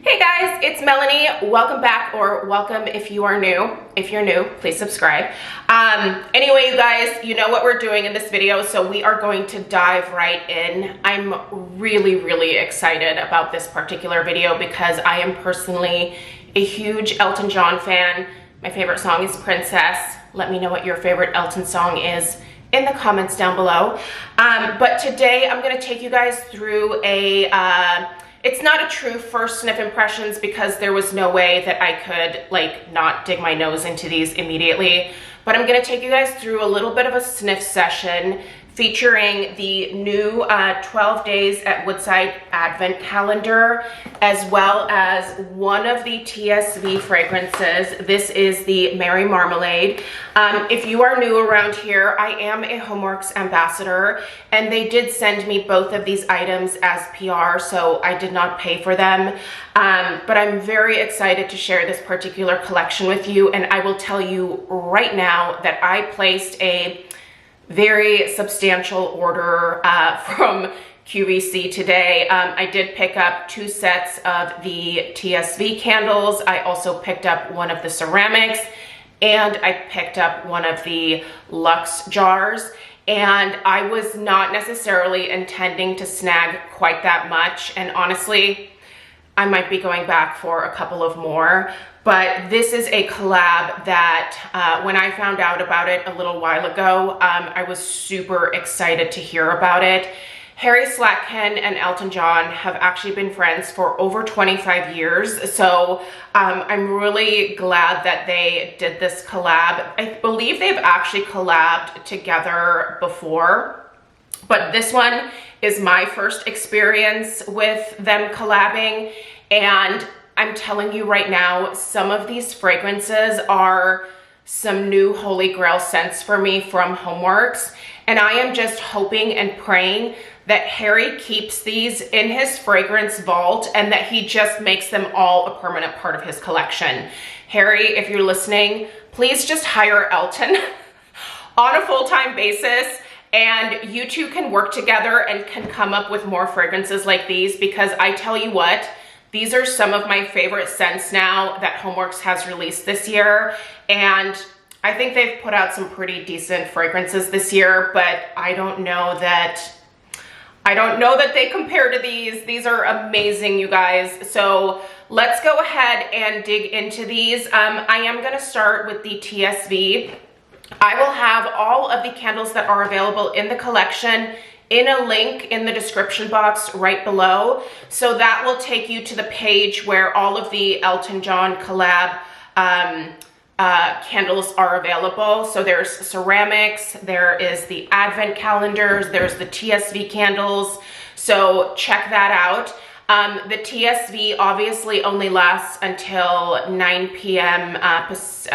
Hey guys, it's Melanie. Welcome back, or welcome if you are new. If you're new, please subscribe. Anyway, you guys, you know what we're doing in this video, so we are going to dive right in. I'm really excited about this particular video because I am personally a huge Elton John fan. My favorite song is Princess. Let me know what your favorite Elton song is in the comments down below. But today I'm going to take you guys through it's not a true first sniff impressions because there was no way that I could not dig my nose into these immediately. But I'm gonna take you guys through a little bit of a sniff session featuring the new 12 days at Woodside Advent calendar, as well as one of the TSV fragrances. This is the Marmalade. If you are new around here, I am a Homeworks ambassador, and they did send me both of these items as PR, so I did not pay for them. But I'm very excited to share this particular collection with you, and I will tell you right now that I placed a very substantial order from QVC today. I did pick up 2 sets of the TSV candles. I also picked up one of the ceramics, and I picked up one of the Luxe jars. And I was not necessarily intending to snag quite that much. And honestly, I might be going back for a couple of more. But this is a collab that when I found out about it a little while ago, I was super excited to hear about it. Harry Slatkin and Elton John have actually been friends for over 25 years. So I'm really glad that they did this collab. I believe they've actually collabed together before, but this one is my first experience with them collabing. And I'm telling you right now, some of these fragrances are some new holy grail scents for me from Homeworks. And I am just hoping and praying that Harry keeps these in his fragrance vault and that he just makes them all a permanent part of his collection. Harry, if you're listening, please just hire Elton on a full-time basis, and you two can work together and can come up with more fragrances like these, because I tell you what, these are some of my favorite scents now that Homeworks has released this year. And I think they've put out some pretty decent fragrances this year, but I don't know that they compare to these. These are amazing, you guys. So let's go ahead and dig into these. I am gonna start with the TSV. I will have all of the candles that are available in the collection in a link in the description box right below. So that will take you to the page where all of the Elton John collab candles are available. So there's ceramics, there is the Advent calendars, there's the TSV candles. So check that out. The TSV obviously only lasts until 9 p.m. Is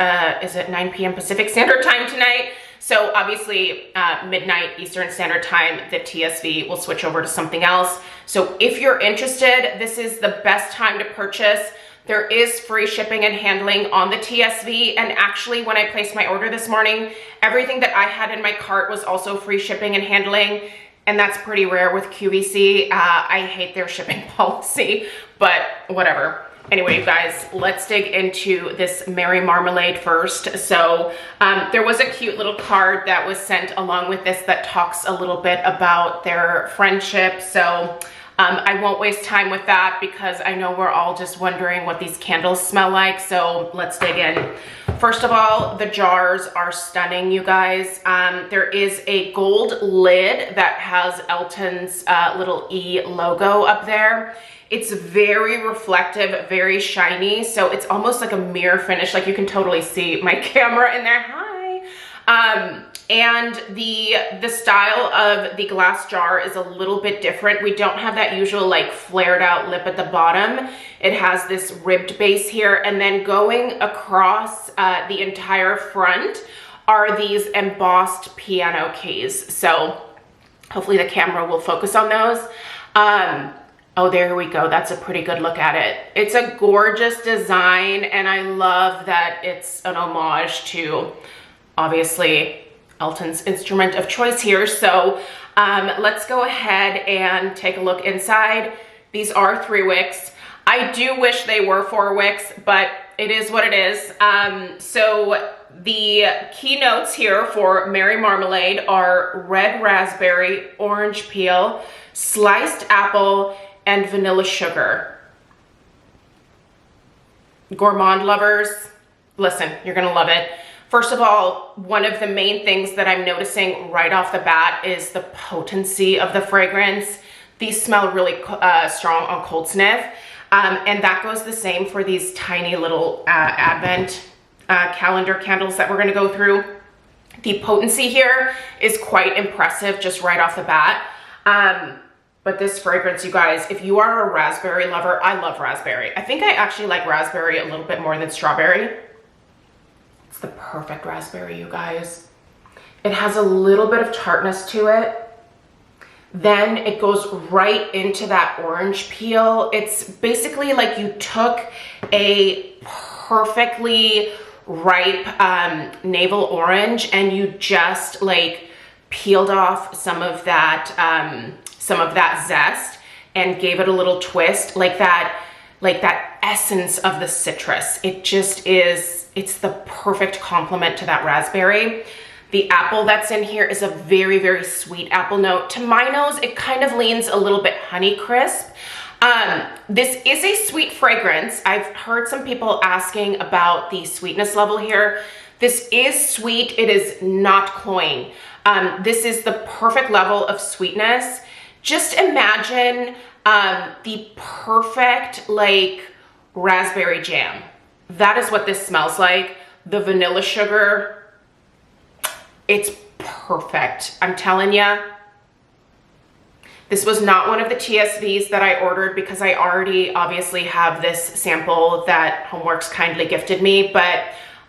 it 9 p.m. Pacific Standard Time tonight? So obviously midnight Eastern Standard Time, the TSV will switch over to something else. So if you're interested, this is the best time to purchase. There is free shipping and handling on the TSV. And actually, when I placed my order this morning, everything that I had in my cart was also free shipping and handling. And that's pretty rare with QVC. I hate their shipping policy, but whatever. Anyway, you guys, let's dig into this Marmalade first. So there was a cute little card that was sent along with this that talks a little bit about their friendship. So I won't waste time with that because I know we're all just wondering what these candles smell like. So let's dig in. First of all, the jars are stunning, you guys. There is a gold lid that has Elton's little E logo up there. It's very reflective, very shiny. So it's almost like a mirror finish. Like you can totally see my camera in there. Hi. And the style of the glass jar is a little bit different. We don't have that usual like flared out lip at the bottom. It has this ribbed base here, and then going across the entire front are these embossed piano keys. So hopefully the camera will focus on those. Oh, there we go. That's a pretty good look at it. It's a gorgeous design, and I love that it's an homage to, obviously, Elton's instrument of choice here. So let's go ahead and take a look inside. These are 3 wicks. I do wish they were 4 wicks, but it is what it is. So the keynotes here for Merry Marmalade are red raspberry, orange peel, sliced apple, and vanilla sugar. Gourmand lovers, listen, you're gonna love it. First of all, one of the main things that I'm noticing right off the bat is the potency of the fragrance. These smell really strong on cold sniff. And that goes the same for these tiny little advent calendar candles that we're gonna go through. The potency here is quite impressive just right off the bat. But this fragrance, you guys, if you are a raspberry lover, I love raspberry. I think I actually like raspberry a little bit more than strawberry. It's the perfect raspberry, you guys. It has a little bit of tartness to it. Then it goes right into that orange peel. It's basically like you took a perfectly ripe navel orange and you just like peeled off some of that zest and gave it a little twist, like that essence of the citrus. It just is, it's the perfect complement to that raspberry. The apple that's in here is a very, very sweet apple note. To my nose, it kind of leans a little bit honey crisp. This is a sweet fragrance. I've heard some people asking about the sweetness level here. This is sweet, it is not cloying. This is the perfect level of sweetness. Just imagine the perfect like raspberry jam. That is what this smells like. The vanilla sugar, it's perfect. I'm telling you, this was not one of the TSVs that I ordered because I already obviously have this sample that Homeworks kindly gifted me, but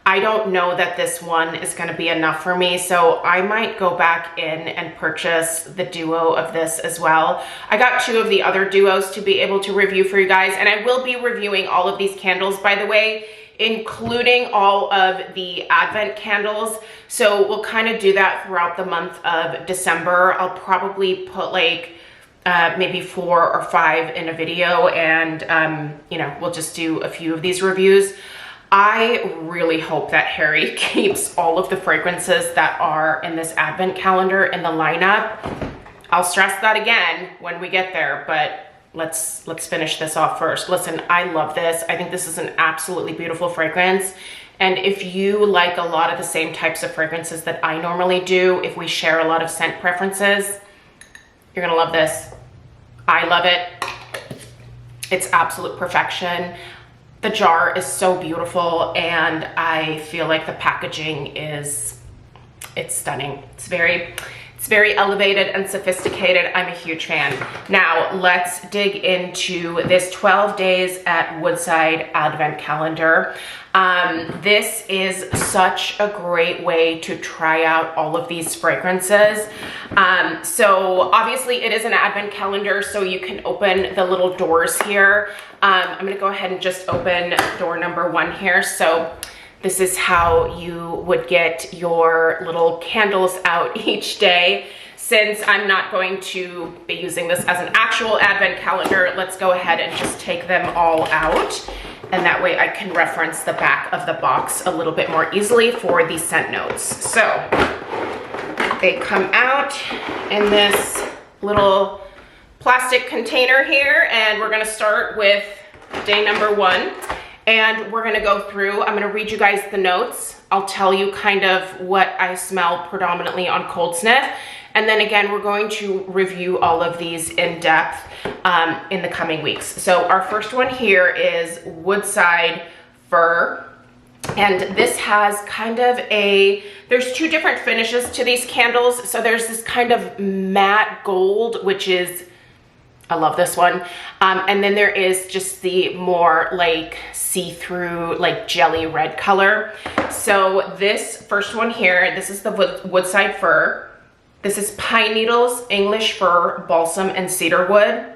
I don't know that this one is going to be enough for me, so I might go back in and purchase the duo of this as well. I got 2 of the other duos to be able to review for you guys, and I will be reviewing all of these candles, by the way, including all of the Advent candles. So we'll kind of do that throughout the month of December. I'll probably put like maybe 4 or 5 in a video, and you know, we'll just do a few of these reviews. I really hope that Harry keeps all of the fragrances that are in this Advent calendar in the lineup. I'll stress that again when we get there, but let's finish this off first. Listen, I love this. I think this is an absolutely beautiful fragrance. And if you like a lot of the same types of fragrances that I normally do, if we share a lot of scent preferences, you're gonna love this. I love it. It's absolute perfection. The jar is so beautiful, and I feel like the packaging is, it's stunning. It's very elevated and sophisticated. I'm a huge fan. Now let's dig into this 12 days at Woodside Advent calendar. This is such a great way to try out all of these fragrances. So obviously it is an Advent calendar, so you can open the little doors here. I'm gonna go ahead and just open door number 1 here. So this is how you would get your little candles out each day. Since I'm not going to be using this as an actual Advent calendar, let's go ahead and just take them all out. And that way I can reference the back of the box a little bit more easily for the scent notes. So they come out in this little plastic container here, and we're gonna start with day number 1. And we're gonna go through, I'm gonna read you guys the notes. I'll tell you kind of what I smell predominantly on cold sniff. And then again, we're going to review all of these in depth in the coming weeks. So our first one here is Woodside Fur. And this has kind of there's 2 different finishes to these candles. So there's this kind of matte gold, which is, I love this one. And then there is just the more like see-through, like jelly red color. So this first one here, this is the Woodside Fur. This is pine needles, English fir, balsam, and cedar wood.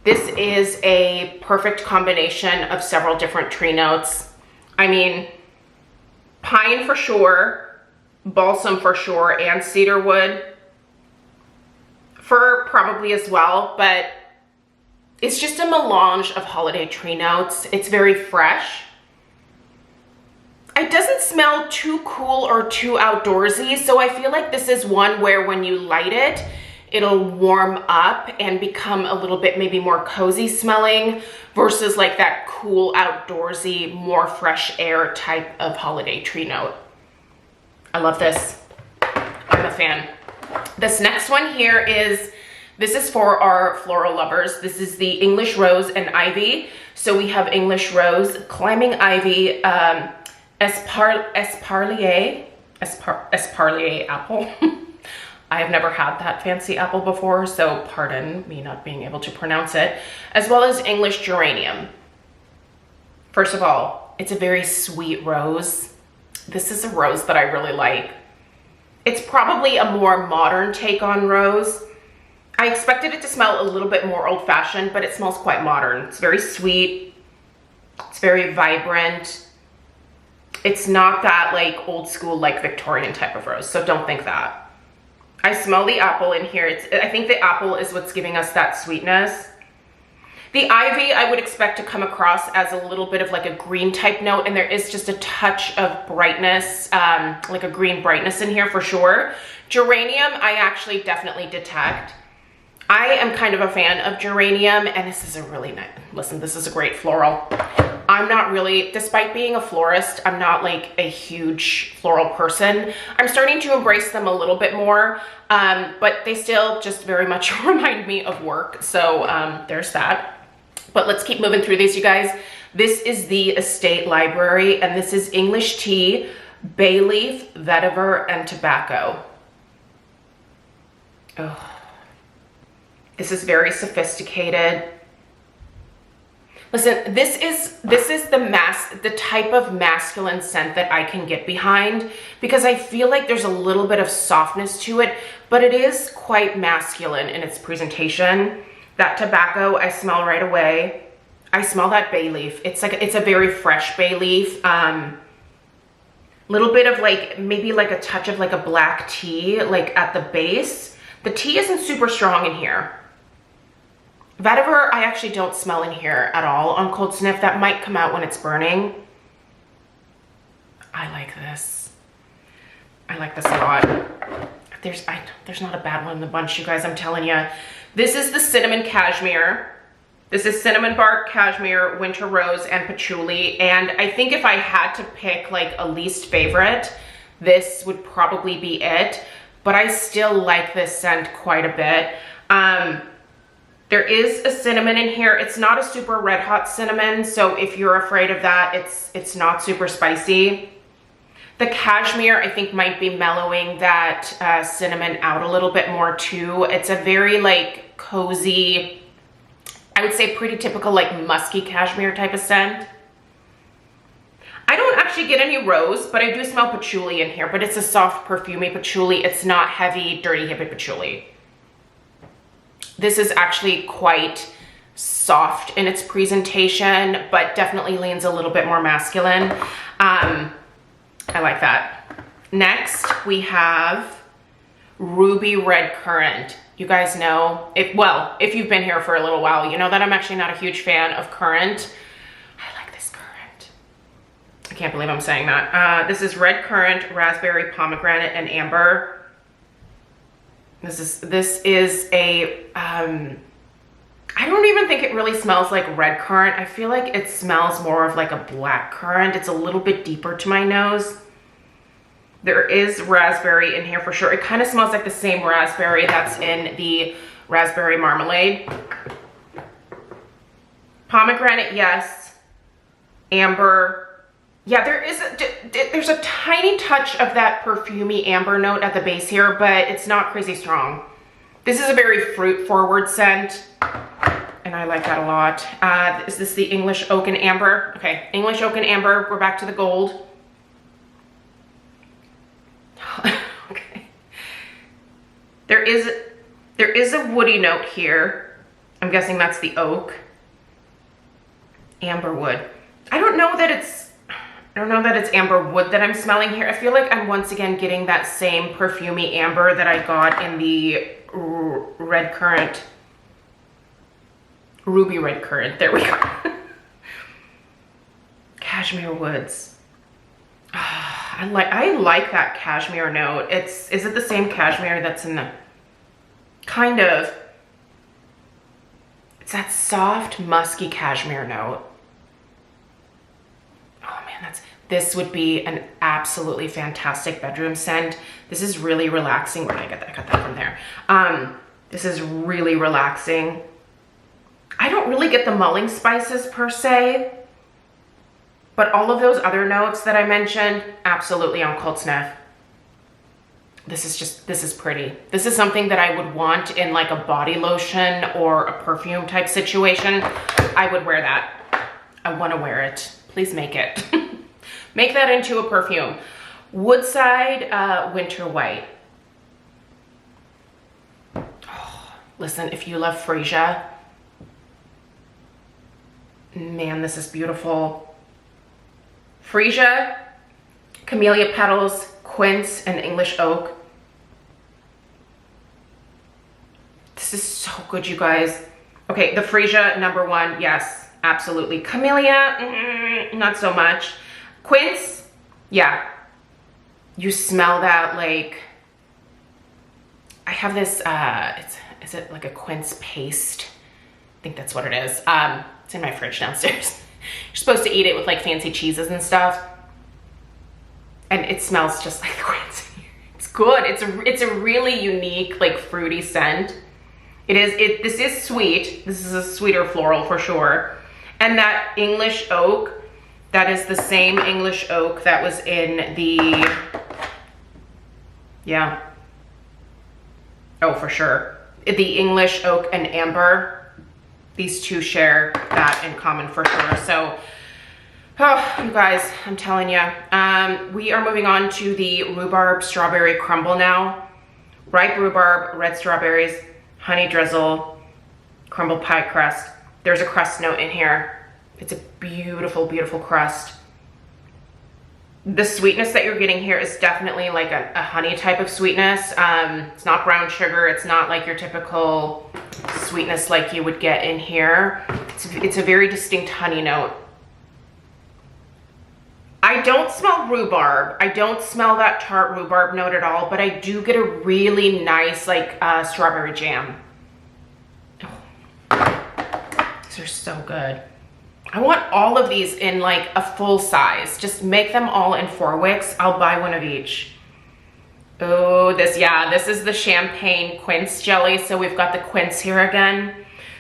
This is a perfect combination of several different tree notes. I mean, pine for sure, balsam for sure, and cedar wood. Fir probably as well, but It's just a melange of holiday tree notes. It's very fresh. It doesn't smell too cool or too outdoorsy, so I feel like this is one where when you light it, it'll warm up and become a little bit maybe more cozy smelling versus like that cool outdoorsy, more fresh air type of holiday tree note. I love this. I'm a fan. This next one here is, this is for our floral lovers. This is the English Rose and Ivy. So we have English Rose, Climbing Ivy, Esparlier apple. I have never had that fancy apple before, so pardon me not being able to pronounce it, as well as English Geranium. First of all, it's a very sweet rose. This is a rose that I really like. It's probably a more modern take on rose. I expected it to smell a little bit more old-fashioned, but it smells quite modern. It's very sweet. It's very vibrant. It's not that like old school, like Victorian type of rose, so don't think that. I smell the apple in here. I think the apple is what's giving us that sweetness. The ivy I would expect to come across as a little bit of like a green type note, and there is just a touch of brightness, like a green brightness in here for sure. Geranium I actually definitely detect. I am kind of a fan of geranium, and this is a really nice, listen, this is a great floral. I'm not really, despite being a florist, I'm not like a huge floral person. I'm starting to embrace them a little bit more, but they still just very much remind me of work. So there's that. But let's keep moving through these, you guys. This is the Estate Library, and this is English Tea, Bay Leaf, Vetiver, and Tobacco. Oh, this is very sophisticated. Listen, this is the type of masculine scent that I can get behind, because I feel like there's a little bit of softness to it, but it is quite masculine in its presentation. That tobacco I smell right away. I smell that bay leaf. It's a very fresh bay leaf. Little bit of like, maybe like a touch of like a black tea, like at the base. The tea isn't super strong in here. Vetiver, I actually don't smell in here at all on cold sniff. That might come out when it's burning. I like this. I like this a lot. There's not a bad one in the bunch, you guys, I'm telling you. This is the Cinnamon Cashmere. This is Cinnamon Bark, Cashmere, Winter Rose, and Patchouli. And I think if I had to pick like a least favorite, this would probably be it. But I still like this scent quite a bit. There is a cinnamon in here. It's not a super red hot cinnamon, so if you're afraid of that, it's not super spicy. The cashmere, I think, might be mellowing that cinnamon out a little bit more too. It's a very like cozy, I would say pretty typical like musky cashmere type of scent. I don't actually get any rose, but I do smell patchouli in here, but it's a soft perfumey patchouli. It's not heavy, dirty hippie patchouli. This is actually quite soft in its presentation, but definitely leans a little bit more masculine. I like that. Next, we have Ruby Red Currant. You guys know, if you've been here for a little while, you know that I'm actually not a huge fan of currant. I like this currant. I can't believe I'm saying that. This is red currant, raspberry, pomegranate, and amber. This is a, I don't even think it really smells like red currant. I feel like it smells more of like a black currant. It's a little bit deeper to my nose. There is raspberry in here for sure. It kind of smells like the same raspberry that's in the raspberry marmalade. Pomegranate, yes. Amber. Yeah, there's a tiny touch of that perfumey amber note at the base here, but it's not crazy strong. This is a very fruit forward scent, and I like that a lot. Is this the English Oak and Amber? Okay, English Oak and Amber, we're back to the gold. Okay. There is a woody note here. I'm guessing that's the oak. Amber wood. I don't know that it's amber wood that I'm smelling here. I feel like I'm once again getting that same perfumey amber that I got in the red currant. Ruby red currant. There we go. Cashmere woods. I like that cashmere note. Is it the same cashmere that's in the kind of, it's that soft musky cashmere note. Oh man, this would be an absolutely fantastic bedroom scent. This is really relaxing. Where did I get that? I got that from there. This is really relaxing. I don't really get the mulling spices per se, but all of those other notes that I mentioned, absolutely on Cold Sniff. This is pretty. This is something that I would want in like a body lotion or a perfume type situation. I would wear that. I want to wear it. Please make it. Make that into a perfume. Woodside Winter White. Oh, listen, if you love freesia, man, this is beautiful. Freesia, camellia petals, quince, and English oak. This is so good, you guys. Okay, the freesia, number one, yes, absolutely. Camellia, not so much. Quince, yeah. You smell that, like, I have this, is it like a quince paste? I think that's what it is. It's in my fridge downstairs. You're supposed to eat it with like fancy cheeses and stuff. And it smells just like quince. It's good. It's a really unique, like fruity scent. This is sweet. This is a sweeter floral for sure. And that English oak, that is the same English oak that was in the, yeah. Oh, for sure. The English oak and amber, these two share that in common for sure. So, oh, you guys, I'm telling you, we are moving on to the rhubarb strawberry crumble now. Ripe rhubarb, red strawberries, honey drizzle, crumble pie crust. There's a crust note in here. It's a beautiful, beautiful crust. The sweetness that you're getting here is definitely like a honey type of sweetness. It's not brown sugar. It's not like your typical sweetness like you would get in here. It's a very distinct honey note. I don't smell rhubarb. I don't smell that tart rhubarb note at all, but I do get a really nice like strawberry jam. Oh, these are so good. I want all of these in like a full size. Just make them all in 4 wicks. I'll buy one of each. Oh, this is the champagne quince jelly. So we've got the quince here again.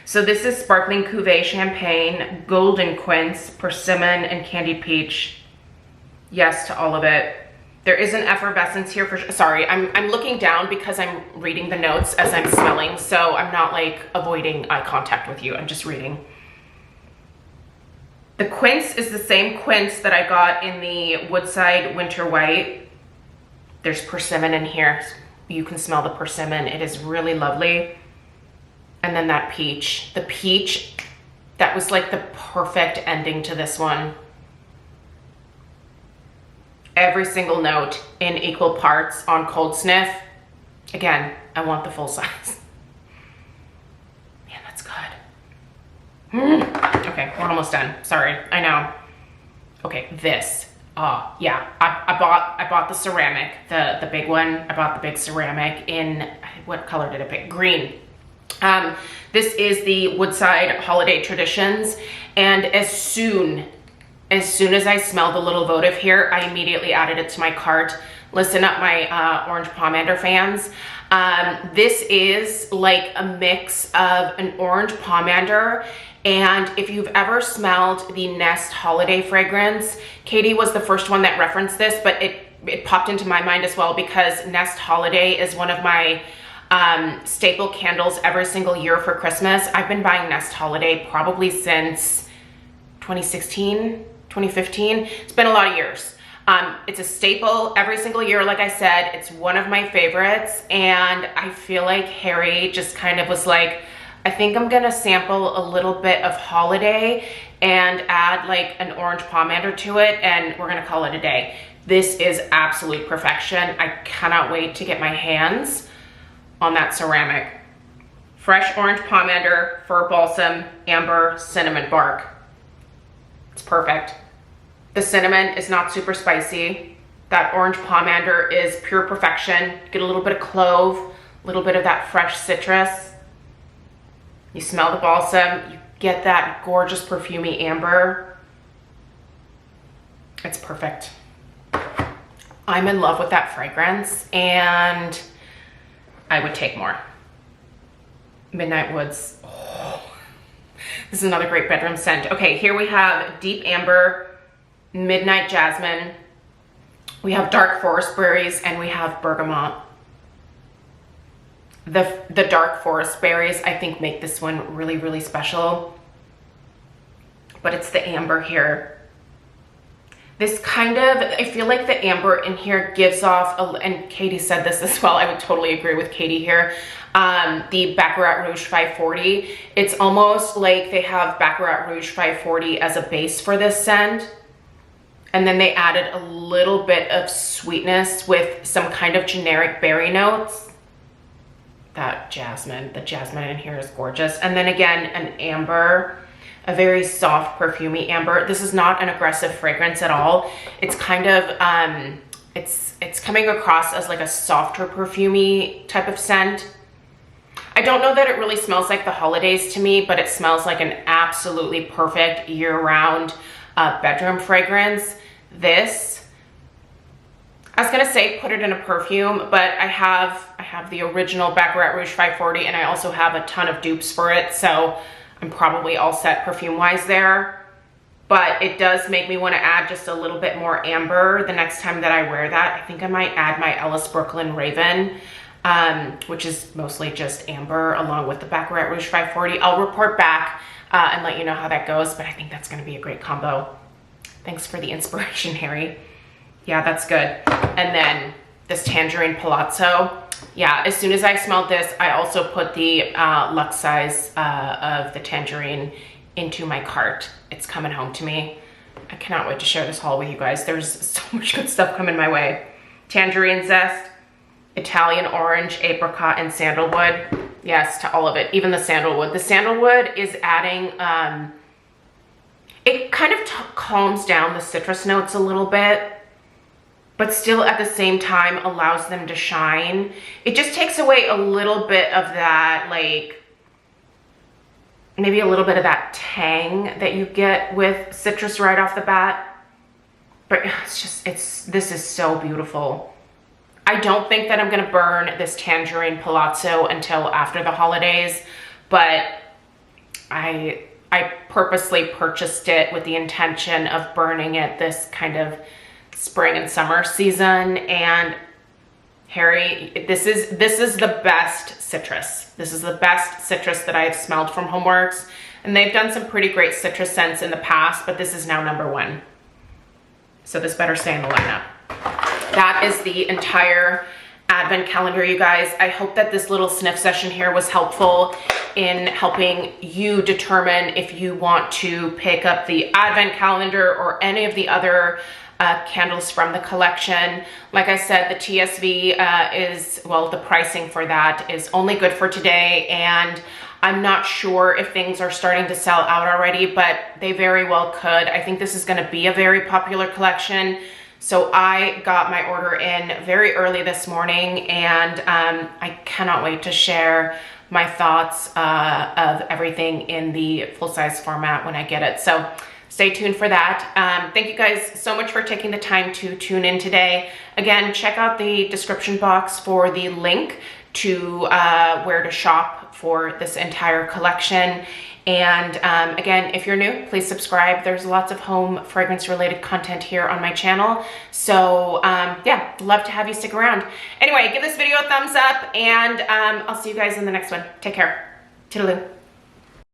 So this is sparkling cuvee champagne, golden quince, persimmon, and candied peach. Yes to all of it. There is an effervescence here for, sorry, I'm looking down because I'm reading the notes as I'm smelling. So I'm not like avoiding eye contact with you. I'm just reading. The quince is the same quince that I got in the Woodside Winter White. There's persimmon in here. You can smell the persimmon. It is really lovely. And then that peach. The peach, that was like the perfect ending to this one. Every single note in equal parts on Cold Sniff. Again, I want the full size. Man, that's good. Okay, we're almost done. Sorry, I know. Okay, this. Yeah, I bought the ceramic, the big one. I bought the big ceramic in, what color did I pick? Green. This is the Woodside Holiday Traditions, and as soon as I smelled the little votive here, I immediately added it to my cart. Listen up, my orange pomander fans. This is like a mix of an orange pomander, and if you've ever smelled the Nest holiday fragrance, Katie was the first one that referenced this, but it popped into my mind as well because Nest Holiday is one of my staple candles every single year for Christmas. I've been buying Nest Holiday probably since 2016, 2015. It's been a lot of years. It's a staple every single year. Like I said, it's one of my favorites, and I feel like Harry just kind of was like, I think I'm gonna sample a little bit of holiday and add like an orange pomander to it, and we're gonna call it a day. This is absolute perfection. I cannot wait to get my hands on that ceramic. fresh orange pomander, fir balsam, amber, cinnamon bark. It's perfect. The cinnamon is not super spicy. That orange pomander is pure perfection. Get a little bit of clove, a little bit of that fresh citrus. You smell the balsam, you get that gorgeous perfumey amber. It's perfect. I'm in love with that fragrance and I would take more. Midnight Woods. Oh, this is another great bedroom scent. Okay, here we have deep amber, midnight jasmine. We have dark forest berries and we have bergamot. The dark forest berries, I think, make this one really, really special. But it's the amber here. This kind of, I feel like the amber in here gives off, and Katie said this as well, I would totally agree with Katie here, the Baccarat Rouge 540. It's almost like they have Baccarat Rouge 540 as a base for this scent. And then they added a little bit of sweetness with some kind of generic berry notes. That jasmine, the jasmine in here is gorgeous. And then again, an amber, a very soft, perfumey amber. This is not an aggressive fragrance at all. It's kind of, it's coming across as like a softer, perfumey type of scent. I don't know that it really smells like the holidays to me, but it smells like an absolutely perfect year-round bedroom fragrance. This, I was gonna say put it in a perfume, but I have the original Baccarat Rouge 540 and I also have a ton of dupes for it, so I'm probably all set perfume-wise there. But it does make me want to add just a little bit more amber the next time that I wear that. I think I might add my Ellis Brooklyn Raven, which is mostly just amber along with the Baccarat Rouge 540. I'll report back and let you know how that goes, but I think that's going to be a great combo. Thanks for the inspiration, Harry. Yeah, that's good. And then this Tangerine Palazzo. Yeah, as soon as I smelled this, I also put the luxe size of the tangerine into my cart. It's coming home to me. I cannot wait to share this haul with you guys. There's so much good stuff coming my way. Tangerine zest, Italian orange, apricot, and sandalwood. Yes, to all of it, even the sandalwood. The sandalwood is adding, it kind of calms down the citrus notes a little bit, but still at the same time allows them to shine. It just takes away a little bit of that, like, maybe a little bit of that tang that you get with citrus right off the bat. But it's just, this is so beautiful. I don't think that I'm gonna burn this Tangerine Palazzo until after the holidays, but I purposely purchased it with the intention of burning it this kind of spring and summer season. And Harry, this is the best citrus. This is the best citrus that I've smelled from Homeworks, and they've done some pretty great citrus scents in the past, but this is now #1. So this better stay in the lineup. That is the entire advent calendar, you guys. I hope that this little sniff session here was helpful in helping you determine if you want to pick up the advent calendar or any of the other candles from the collection. Like I said, the TSV is, well, the pricing for that is only good for today, and I'm not sure if things are starting to sell out already, but they very well could. I think this is going to be a very popular collection. So I got my order in very early this morning, and I cannot wait to share my thoughts of everything in the full-size format when I get it. So stay tuned for that. Thank you guys so much for taking the time to tune in today. Again, check out the description box for the link to where to shop for this entire collection. And again, if you're new, please subscribe. There's lots of home fragrance related content here on my channel. So yeah, love to have you stick around. Anyway, give this video a thumbs up, and I'll see you guys in the next one. Take care. Toodaloo.